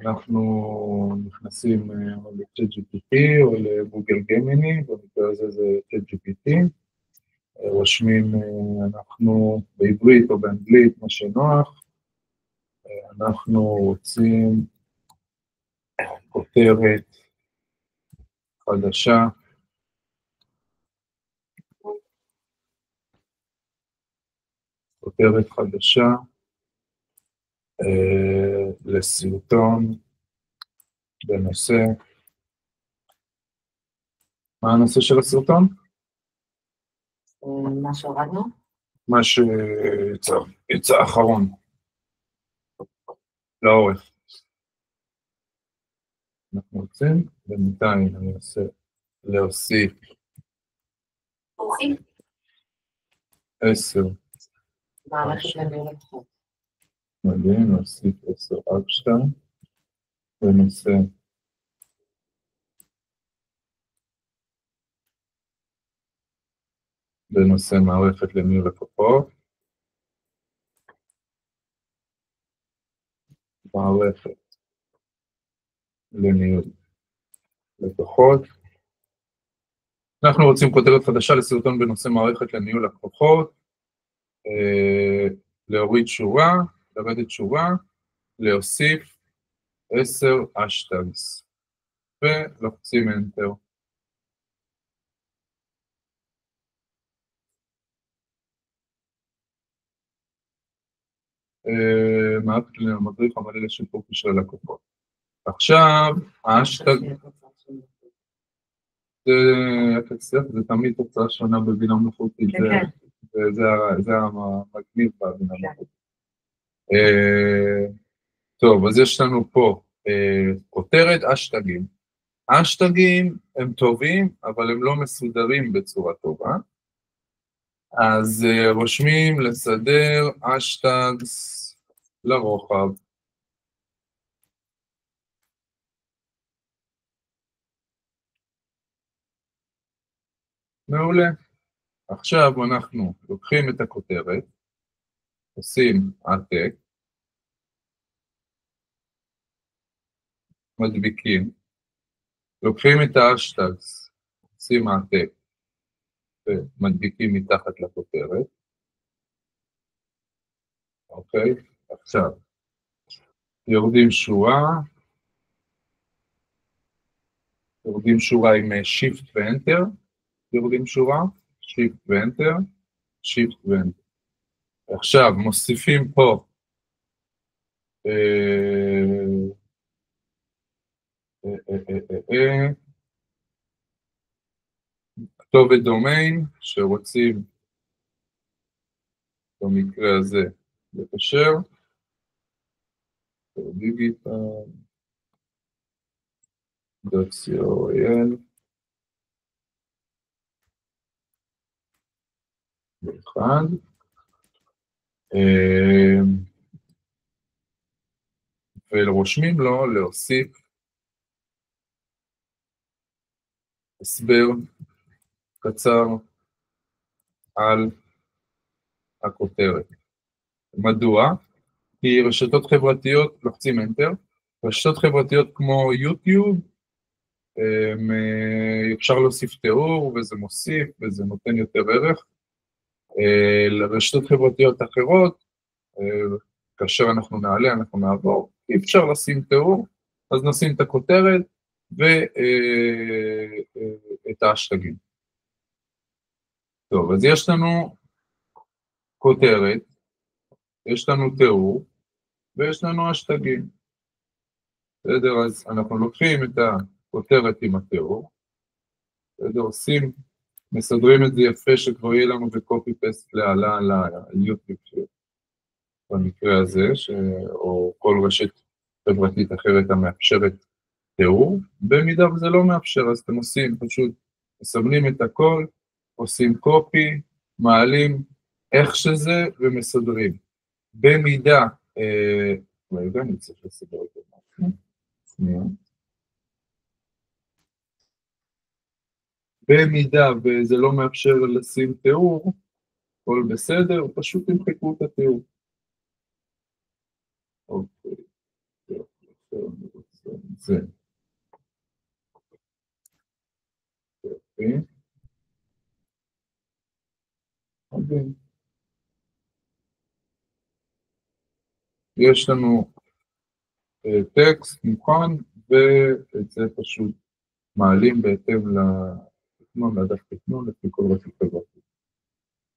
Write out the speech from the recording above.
אנחנו נכנסים ל-ChatGPT או לגוגל גמיני, במקרה הזה זה ChatGPT, רושמים אנחנו בעברית או באנגלית, מה שנוח, אנחנו רוצים כותרת חדשה, לסרטון בנושא, מה הנושא של הסרטון? מה שהורדנו? מה שיצא האחרון, לאורך. אנחנו רוצים, בינתיים אני אנסה להוסיף 10. מערכת לניהול לקוחות. מדהים, להוסיף 10 אקשטיין, בנושא מערכת לניהול לקוחות, מערכת לניהול לקוחות. אנחנו רוצים כותרת חדשה לסרטון בנושא מערכת לניהול לקוחות, להוריד שורה, לרדת שורה, להוסיף 10 אשטגס, ולוחצים Enter. מערכת למדריך המלא לשיפור קשרי לקוחות. עכשיו, האשטג, זה תמיד תוצאה שונה בבינה מלאכותית, זה המגניב בבינה מלאכותית. טוב, אז יש לנו פה כותרת אשטגים. האשטגים הם טובים, אבל הם לא מסודרים בצורה טובה. אז רושמים לסדר אשטגס לרוחב. מעולה. עכשיו אנחנו לוקחים את הכותרת, עושים העתק, מדביקים, לוקחים את האשטגס, עושים העתק, ומדביקים מתחת לכותרת. אוקיי, עכשיו, יורדים שורה עם Shift ו-Enter, יורדים שורה, Shift ו-Enter, Shift ו-Enter. עכשיו, מוסיפים פה, כתובת דומיין, שרוצים, במקרה הזה, לקשר, digital.co.il, באחד, ורושמים לו להוסיף הסבר קצר על הכותרת. מדוע? כי רשתות חברתיות, לוחצים Enter, רשתות חברתיות כמו יוטיוב, אפשר להוסיף תיאור, וזה מוסיף, וזה נותן יותר ערך. לרשתות חברתיות אחרות, כאשר אנחנו נעלה, אנחנו נעבור, אי אפשר לשים תיאור, אז נשים את הכותרת ואת האשטגים. טוב, אז יש לנו כותרת, יש לנו תיאור, ויש לנו אשטגים. בסדר, אז אנחנו לוקחים את הכותרת עם התיאור, בסדר, מסדרים את זה יפה שכבר יהיה לנו בקופי פסט להעלה ליוטיוב במקרה הזה, או כל רשת חברתית אחרת המאפשרת תיאור. במידה וזה לא מאפשר, אז אתם עושים, פשוט מסמנים את הכל, עושים קופי, מעלים איך שזה ומסדרים. במידה, אני צריך לסדר את זה. במידה וזה לא מאפשר לשים תיאור, כל בסדר, פשוט תמחקו את התיאור. אוקיי, זה. אוקיי. אוקיי. יש לנו טקסט מוכן, ואת זה פשוט מעלים בהתאם לתכנון, לדף תכנון, לפי כל רשת חברתית.